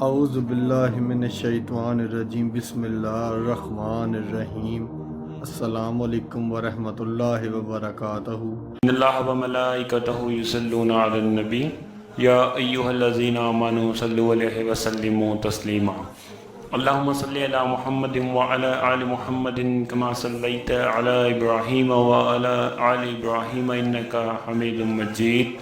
اعوذ باللہ من الشیطان الرجیم بسم اللہ الرحمن الرحیم السلام علیکم ورحمۃ اللہ وبرکاتہ۔ ان اللہ وملائکتہ یصلون علی النبی یا ایہا الذین آمنوا صلوا علیہ وسلموا تسلیما۔ اللہم صلی علی محمد وعلی آل محمد کما صلیت علی ابراہیم وعلی آل ابراہیم انک حمید مجید۔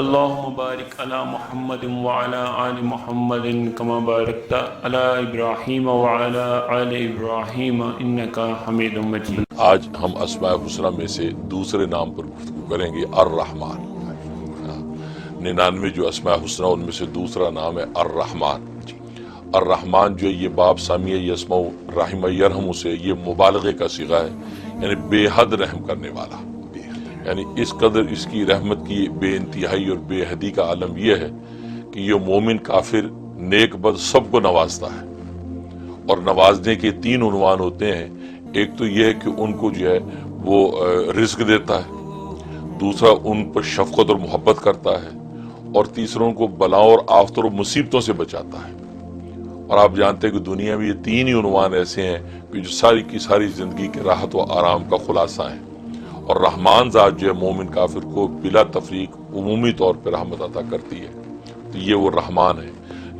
اللہم بارک علی محمد وعلی آل محمد کما بارکت علی ابراہیم وعلی آل ابراہیم انک حمید مجید۔ آج ہم اسماء الحسنی میں سے دوسرے نام پر گفتگو کریں گے، الرحمن۔ 99 جو اسماء الحسنی ان میں سے دوسرا نام ہے الرحمن۔ الرحمن جو یہ باب سامیہ یسمع رحم یرحم سے یہ مبالغے کا صیغہ ہے، یعنی بے حد رحم کرنے والا، یعنی اس قدر اس کی رحمت کی بے انتہائی اور بے حدی کا عالم یہ ہے کہ یہ مومن کافر نیک بد سب کو نوازتا ہے، اور نوازنے کے 3 عنوان ہوتے ہیں۔ ایک تو یہ ہے کہ ان کو جو ہے وہ رزق دیتا ہے، دوسرا ان پر شفقت اور محبت کرتا ہے، اور تیسرا ان کو بلاؤں اور آفتوں اور مصیبتوں سے بچاتا ہے۔ اور آپ جانتے ہیں کہ دنیا میں یہ 3 ہی عنوان ایسے ہیں کہ جو ساری کی ساری زندگی کے راحت و آرام کا خلاصہ ہیں، اور رحمان ذات جو ہے مومن کافر کو بلا تفریق عمومی طور پر رحمت عطا کرتی ہے، تو یہ وہ رحمان ہے۔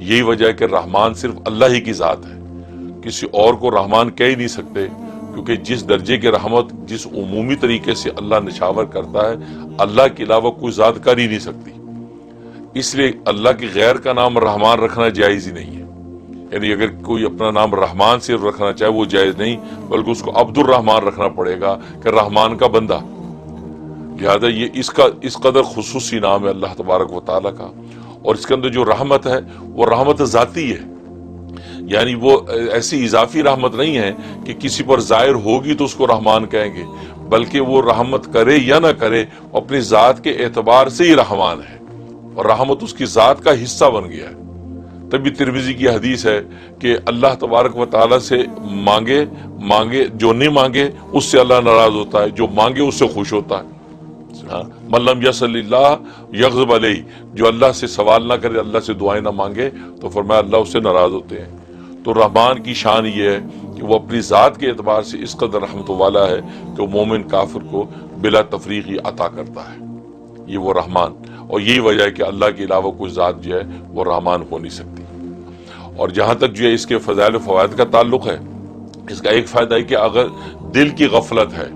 یہی وجہ ہے کہ رحمان صرف اللہ ہی کی ذات ہے، کسی اور کو رحمان کہہ ہی نہیں سکتے، کیونکہ جس درجے کی رحمت جس عمومی طریقے سے اللہ نشاور کرتا ہے، اللہ کے علاوہ کوئی ذات کر ہی نہیں سکتی۔ اس لیے اللہ کے غیر کا نام رحمان رکھنا جائز ہی نہیں ہے، یعنی اگر کوئی اپنا نام رحمان صرف رکھنا چاہے وہ جائز نہیں، بلکہ اس کو عبد الرحمان رکھنا پڑے گا کہ رحمان کا بندہ۔ لہذا یہ اس قدر خصوصی نام ہے اللہ تبارک و تعالیٰ کا، اور اس کے اندر جو رحمت ہے وہ رحمت ذاتی ہے، یعنی وہ ایسی اضافی رحمت نہیں ہے کہ کسی پر ظاہر ہوگی تو اس کو رحمان کہیں گے، بلکہ وہ رحمت کرے یا نہ کرے اپنی ذات کے اعتبار سے ہی رحمان ہے، اور رحمت اس کی ذات کا حصہ بن گیا ہے۔ تبھی ترمذی کی حدیث ہے کہ اللہ تبارک و تعالیٰ سے مانگے جو نہیں مانگے اس سے اللہ ناراض ہوتا ہے، جو مانگے اس سے خوش ہوتا ہے۔ من لم یسل اللہ یغضب علیہ، جو اللہ سے سوال نہ کرے، اللہ سے دعائیں نہ مانگے، تو فرمایا اللہ اس سے ناراض ہوتے ہیں۔ تو رحمان کی شان یہ ہے کہ وہ اپنی ذات کے اعتبار سے اس قدر رحمت والا ہے کہ وہ مومن کافر کو بلا تفریق ہی عطا کرتا ہے، یہ وہ رحمان۔ اور یہی وجہ ہے کہ اللہ کے علاوہ کوئی ذات جو ہے وہ رحمان ہو نہیں سکتی۔ اور جہاں تک جو ہے اس کے فضائل و فوائد کا تعلق ہے، اس کا ایک فائدہ ہے کہ اگر دل کی غفلت ہے،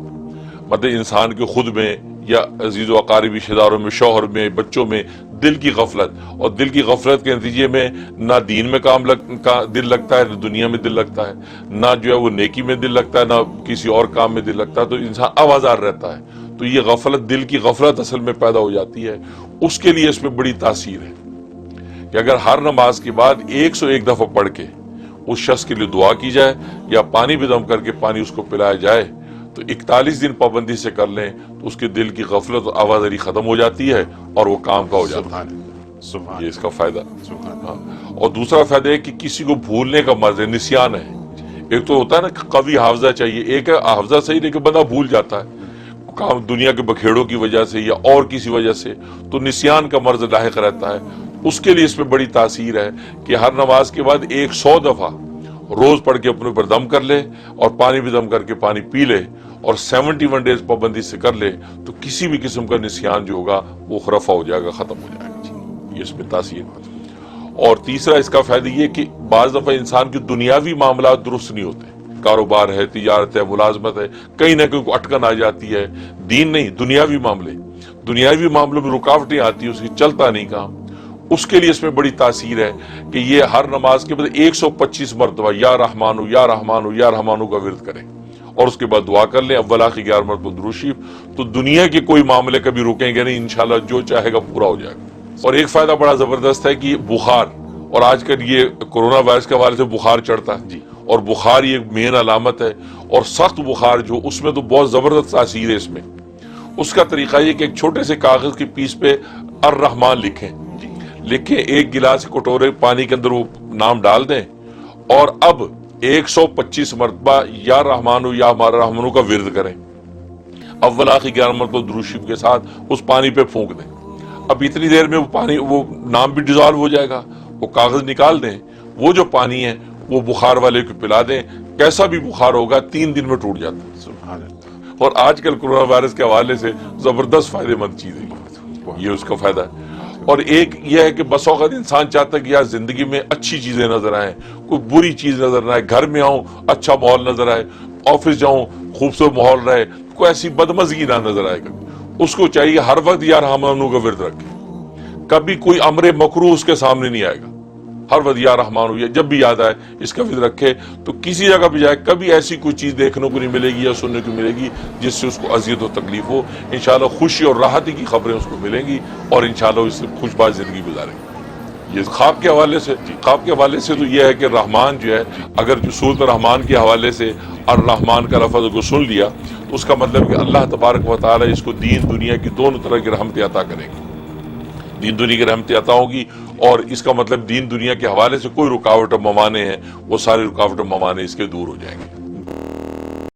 مطلب انسان کے خود میں یا عزیز و اقارب رشتہ داروں میں، شوہر میں، بچوں میں دل کی غفلت، اور دل کی غفلت کے نتیجے میں نہ دین میں دل لگتا ہے، نہ دنیا میں دل لگتا ہے، نہ جو ہے وہ نیکی میں دل لگتا ہے، نہ کسی اور کام میں دل لگتا ہے، تو انسان آوازار رہتا ہے۔ تو یہ غفلت، دل کی غفلت اصل میں پیدا ہو جاتی ہے، اس کے لیے اس میں بڑی تاثیر ہے کہ اگر ہر نماز کے بعد 101 دفعہ پڑھ کے اس شخص کے لیے دعا کی جائے، یا پانی بھی دم کر کے پانی اس کو پلایا جائے، تو 41 دن پابندی سے کر لیں تو اس کے دل کی غفلت اور آوازاری ختم ہو جاتی ہے، اور وہ کام کا ہو جاتا ہے۔ یہ اس کا فائدہ۔ اور دوسرا فائدہ ہے کہ کسی کو بھولنے کا مرض ہے، نسیان ہے۔ ایک تو ہوتا ہے نا کہ قوی حافظہ چاہیے، ایک ہے حافظہ صحیح لیکن بندہ بھول جاتا ہے، کام دنیا کے بکھیڑوں کی وجہ سے یا اور کسی وجہ سے، تو نسیان کا مرض لاحق رہتا ہے۔ اس کے لیے اس میں بڑی تاثیر ہے کہ ہر نماز کے بعد 100 دفعہ روز پڑھ کے اپنے اوپر دم کر لے، اور پانی بھی دم کر کے پانی پی لے، اور 71 ڈیز پابندی سے کر لے، تو کسی بھی قسم کا نسیان جو ہوگا وہ رفع ہو جائے گا، ختم ہو جائے گا۔ یہ اس میں تاثیر ہے۔ اور تیسرا اس کا فائدہ یہ کہ بعض دفعہ انسان کے دنیاوی معاملات درست نہیں ہوتے، کاروبار ہے، تجارت ہے، ملازمت ہے، کہیں نہ کہیں کو اٹکن آ جاتی ہے، دین نہیں، دنیاوی معاملوں میں رکاوٹیں آتی ہیں، اس کی چلتا نہیں کام، اس کے لیے اس میں بڑی تاثیر ہے کہ یہ ہر نماز کے بعد 125 مرتبہ یا رحمانو یا رحمانو یا رحمانو کا ورد کریں، اور اس کے بعد دعا کر لیں، اول آخر 11 مرتبہ درود شریف، تو دنیا کے کوئی معاملے کبھی رکیں گے نہیں، انشاءاللہ جو چاہے گا پورا ہو جائے گا۔ اور ایک فائدہ بڑا زبردست ہے کہ بخار، اور آج کل یہ کورونا وائرس کے حوالے سے بخار چڑھتا ہے، اور بخار یہ مین علامت ہے، اور سخت بخار جو اس میں تو بہت زبردست تاثیر ہے اس میں۔ اس کا طریقہ یہ کہ ایک چھوٹے سے کاغذ کی پیس پہ الرحمان لکھیں، ایک گلاس کٹورے پانی کے اندر وہ نام ڈال دیں، اور اب 125 مرتبہ یا رحمانو یا رحمانو کا ورد کریں، اول آخر 11 مرتبہ درود شریف کے ساتھ اس پانی پہ پھونک دیں۔ اب اتنی دیر میں وہ پانی، وہ نام بھی ڈیزالو ہو جائے گا، وہ کاغذ نکال دیں، وہ جو پانی ہے وہ بخار والے کو پلا دیں، کیسا بھی بخار ہوگا 3 دن میں ٹوٹ جاتا ہے۔ سبحان اللہ۔ اور آج کل کورونا وائرس کے حوالے سے زبردست فائدہ مند چیز ہے یہ اس کا فائدہ ہے۔ اور ایک یہ ہے کہ بس اوقات انسان چاہتا ہے کہ یار زندگی میں اچھی چیزیں نظر آئیں، کوئی بری چیز نظر نہ آئے، گھر میں آؤں اچھا ماحول نظر آئے، آفس جاؤں خوبصورت ماحول رہے، کوئی ایسی بدمزگی نہ نظر آئے گا۔ اس کو چاہیے ہر وقت یا رحمانوں کا ورد رکھے، کبھی کوئی امر مکروہ اس کے سامنے نہیں آئے گا، ہر وقت یا رحمان یا جب بھی یاد آئے اس کا ورد رکھے، تو کسی جگہ پہ جائے کبھی ایسی کوئی چیز دیکھنے کو نہیں ملے گی یا سننے کو ملے گی جس سے اس کو اذیت و تکلیف ہو۔ انشاءاللہ خوشی اور راحتی کی خبریں اس کو ملیں گی اور انشاءاللہ اس سے خوش باش زندگی گزارے گی۔ یہ خواب کے حوالے سے تو یہ ہے کہ رحمان جو ہے، اگر جو سورۃ الرحمان کے حوالے سے الرحمان کا لفظ کو سن لیا تو اس کا مطلب کہ اللہ تبارک و تعالی اس کو دین دنیا کی دونوں طرح کی رحمتیں عطا کریں گے، دین دنیا کی رحمتیں عطا ہوگی، اور اس کا مطلب دین دنیا کے حوالے سے کوئی رکاوٹ اور ممانے ہیں وہ سارے رکاوٹ اور ممانے اس کے دور ہو جائیں گے۔